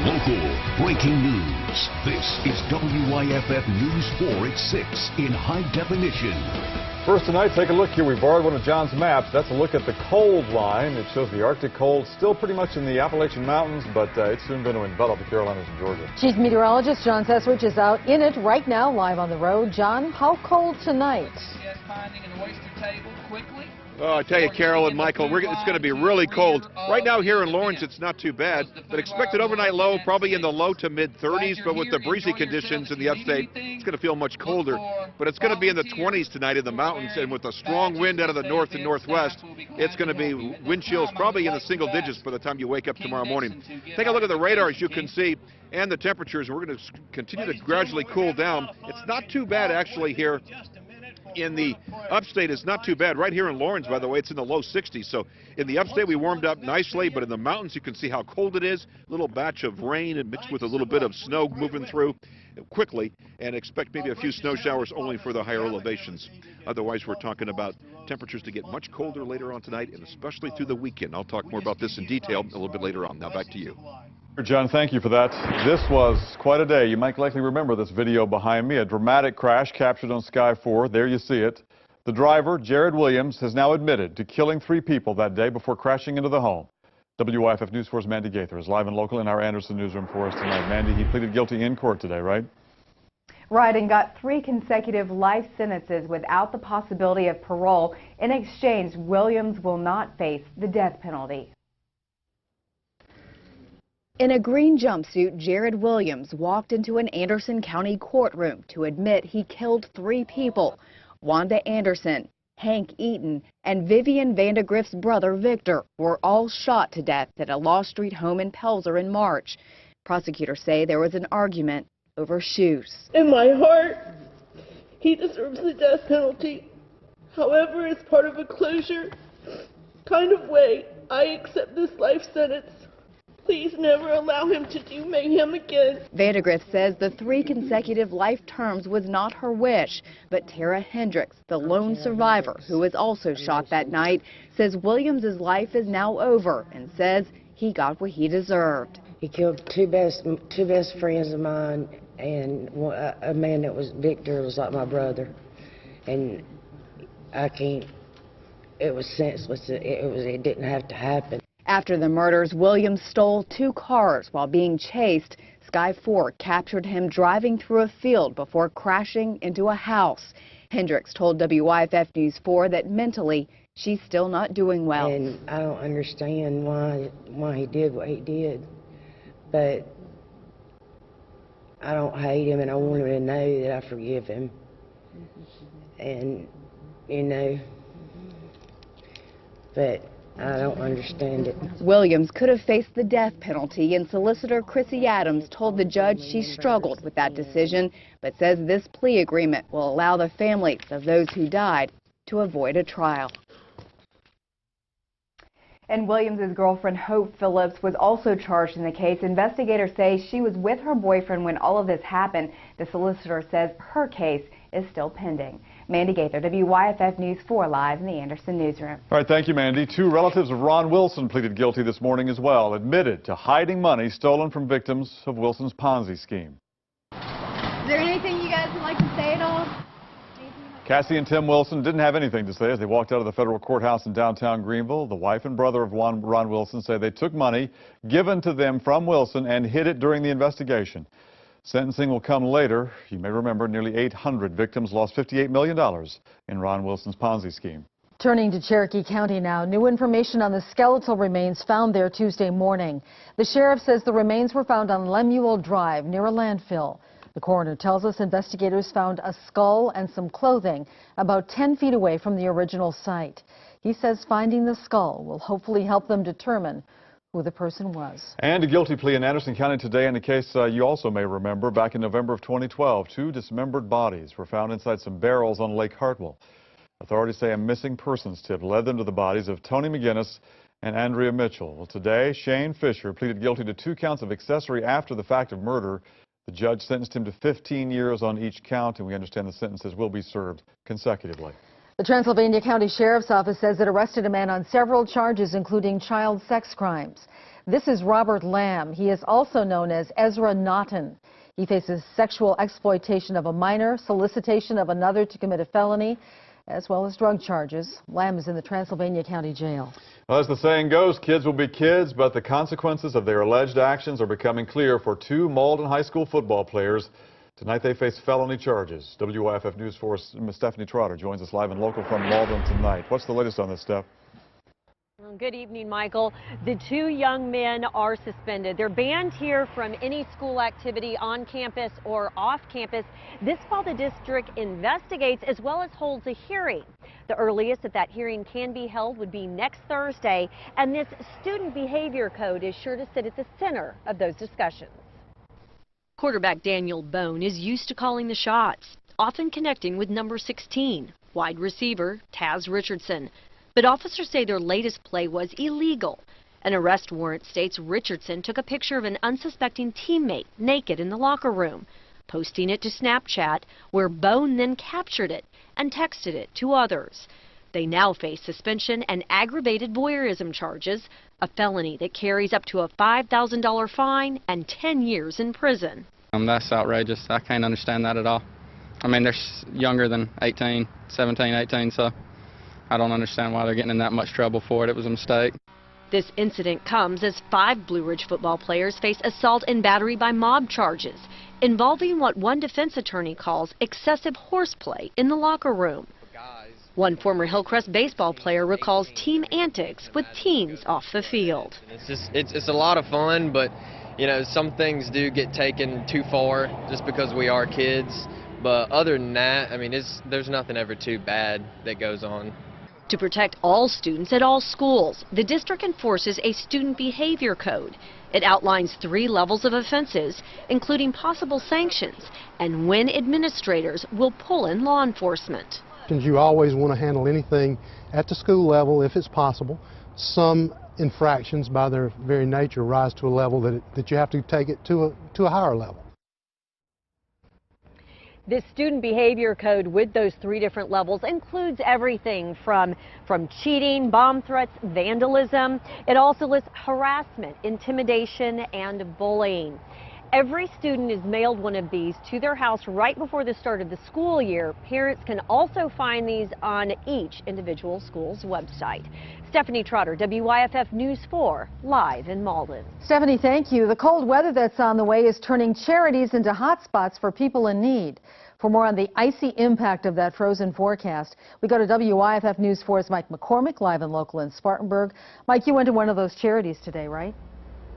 Local breaking news. This is WYFF News 4 at 6 in high definition. First tonight, take a look here. We borrowed one of John's maps. That's a look at the cold line. It shows the Arctic cold still pretty much in the Appalachian Mountains, but it's soon going to envelop the Carolinas and Georgia. Chief Meteorologist John Sesrich is out in it right now, live on the road. John, how cold tonight? Finding an oyster table quickly. Oh, I tell you, Carol and Michael, it's going to be really cold. Right now here in Lawrence, it's not too bad, but expected overnight low probably in the low to mid-30s, but with the breezy conditions in the upstate, it's going to feel much colder. But it's going to be in the 20s tonight in the mountains, and with a strong wind out of the north and northwest, it's going to be wind chills probably in the single digits by the time you wake up tomorrow morning. Take a look at the radar, as you can see, and the temperatures. We're going to continue to gradually cool down. It's not too bad, actually, here in the upstate. Is not too bad. Right here in Lawrence, by the way, it's in the low 60s. So in the upstate, we warmed up nicely, but in the mountains, you can see how cold it is. A little batch of rain and mixed with a little bit of snow moving through quickly, and expect maybe a few snow showers only for the higher elevations. Otherwise, we're talking about temperatures to get much colder later on tonight, and especially through the weekend. I'll talk more about this in detail a little bit later on. Now back to you. John, thank you for that. This was quite a day. You might likely remember this video behind me, a dramatic crash captured on Sky 4. There you see it. The driver, Jared Williams, has now admitted to killing 3 people that day before crashing into the home. WYFF News 4's Mandy Gaither is live and local in our Anderson newsroom for us tonight. Mandy, he pleaded guilty in court today, right? Right, and got 3 consecutive life sentences without the possibility of parole. In exchange, Williams will not face the death penalty. In a green jumpsuit, Jared Williams walked into an Anderson County courtroom to admit he killed 3 people. Wanda Anderson, Hank Eaton, and Vivian Vandegrift's brother Victor were all shot to death at a Law Street home in Pelzer in March. Prosecutors say there was an argument over shoes. In my heart, he deserves the death penalty. However, as part of a closure kind of way, I accept this life sentence. Please never allow him to do mayhem again. Vandegrift says the 3 consecutive life terms was not her wish, but Tara Hendricks, the lone survivor who was also shot that night, says Williams's life is now over and says he got what he deserved. He killed two best friends of mine, and a man that was Victor was like my brother, and I can't. It was senseless. It didn't have to happen. After the murders, Williams stole 2 cars while being chased. Sky 4 captured him driving through a field before crashing into a house. Hendricks told WYFF News 4 that mentally she's still not doing well. And I don't understand why he did what he did, but I don't hate him, and I want him to know that I forgive him. And, you know, but I don't understand it. Williams could have faced the death penalty, and solicitor Chrissy Adams told the judge she struggled with that decision, but says this plea agreement will allow the families of those who died to avoid a trial. And Williams' girlfriend, Hope Phillips, was also charged in the case. Investigators say she was with her boyfriend when all of this happened. The solicitor says her case is still pending. Mandy Gaither, WYFF News 4, live in the Anderson newsroom. All right, thank you, Mandy. 2 relatives of Ron Wilson pleaded guilty this morning as well, admitted to hiding money stolen from victims of Wilson's Ponzi scheme. Is there anything you guys would like to say at all? Cassie and Tim Wilson didn't have anything to say as they walked out of the federal courthouse in downtown Greenville. The wife and brother of Ron Wilson say they took money given to them from Wilson and hid it during the investigation. Sentencing will come later. You may remember nearly 800 victims lost $58 million in Ron Wilson's Ponzi scheme. Turning to Cherokee County now, new information on the skeletal remains found there Tuesday morning. The sheriff says the remains were found on Lemuel Drive near a landfill. The coroner tells us investigators found a skull and some clothing about 10 feet away from the original site. He says finding the skull will hopefully help them determine who the person was. And a guilty plea in Anderson County today in a case you also may remember. Back in November of 2012, 2 dismembered bodies were found inside some barrels on Lake Hartwell. Authorities say a missing persons tip led them to the bodies of Tony McGinnis and Andrea Mitchell. Well, today, Shane Fisher pleaded guilty to 2 counts of accessory after the fact of murder. The judge sentenced him to 15 years on each count, and we understand the sentences will be served consecutively. The Transylvania County Sheriff's Office says it arrested a man on several charges, including child sex crimes. This is Robert Lamb. He is also known as Ezra Naughton. He faces sexual exploitation of a minor, solicitation of another to commit a felony, as well as drug charges. Lamb is in the Transylvania County Jail. Well, as the saying goes, kids will be kids, but the consequences of their alleged actions are becoming clear for two Malden High School football players. Tonight they face felony charges. WYFF News 4's Stephanie Trotter joins us live and local from Malden tonight. What's the latest on this, Steph? Well, good evening, Michael. The two young men are suspended. They're banned here from any school activity on campus or off campus. This while the district investigates as well as holds a hearing. The earliest that hearing can be held would be next Thursday, and this student behavior code is sure to sit at the center of those discussions. Quarterback Daniel Bone is used to calling the shots, often connecting with number 16, wide receiver Taz Richardson. But officers say their latest play was illegal. An arrest warrant states Richardson took a picture of an unsuspecting teammate naked in the locker room, posting it to Snapchat, where Bone then captured it and texted it to others. They now face suspension and aggravated voyeurism charges, a felony that carries up to a $5,000 fine and 10 years in prison. That's outrageous. I can't understand that at all. I mean, they're younger than 18, 17, 18, so I don't understand why they're getting in that much trouble for it. It was a mistake. This incident comes as 5 Blue Ridge football players face assault and battery by mob charges, involving what one defense attorney calls excessive horseplay in the locker room. One former Hillcrest baseball player recalls team antics with teams off the field. It's a lot of fun, but you know, some things do get taken too far just because we are kids. But other than that, I mean, there's nothing ever too bad that goes on. To protect all students at all schools, the district enforces a student behavior code. It outlines 3 levels of offenses, including possible sanctions, and when administrators will pull in law enforcement. You always want to handle anything at the school level if it's possible. Some infractions by their very nature rise to a level that you have to take it to a higher level. This student behavior code with those 3 different levels includes everything from cheating, bomb threats, vandalism. It also lists harassment, intimidation, and bullying. Every student is mailed one of these to their house right before the start of the school year. Parents can also find these on each individual school's website. Stephanie Trotter, WYFF News 4, live in Malden. Stephanie, thank you. The cold weather that's on the way is turning charities into hot spots for people in need. For more on the icy impact of that frozen forecast, we go to WYFF News 4's Mike McCormick, live and local in Spartanburg. Mike, you went to one of those charities today, right?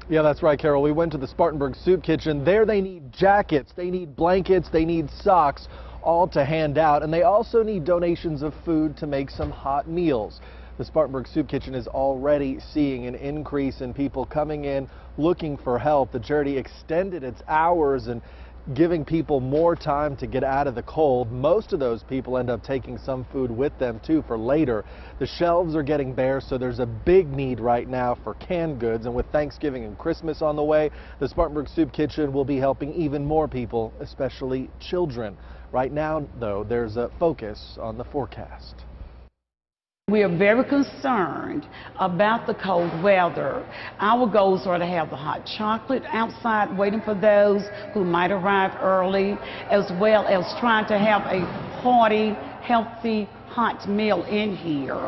Yeah, that's right, Carol. We went to the Spartanburg Soup Kitchen. There they need jackets, they need blankets, they need socks, all to hand out. And they also need donations of food to make some hot meals. The Spartanburg Soup Kitchen is already seeing an increase in people coming in looking for help. The charity extended its hours and giving people more time to get out of the cold. Most of those people end up taking some food with them too for later. The shelves are getting bare, so there's a big need right now for canned goods, and with Thanksgiving and Christmas on the way, the Spartanburg Soup Kitchen will be helping even more people, especially children. Right now, though, there's a focus on the forecast. We are very concerned about the cold weather. Our goals are to have the hot chocolate outside waiting for those who might arrive early, as well as trying to have a hearty, healthy, hot meal in here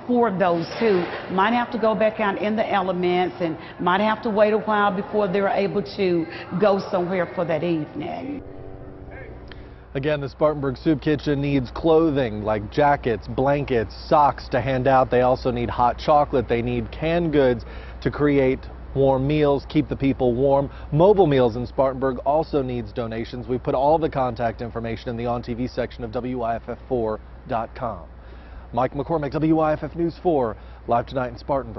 for those who might have to go back out in the elements and might have to wait a while before they're able to go somewhere for that evening. Again, the Spartanburg Soup Kitchen needs clothing like jackets, blankets, socks to hand out. They also need hot chocolate. They need canned goods to create warm meals, keep the people warm. Mobile Meals in Spartanburg also needs donations. We put all the contact information in the On TV section of WYFF4.com. Mike McCormick, WYFF News 4, live tonight in Spartanburg.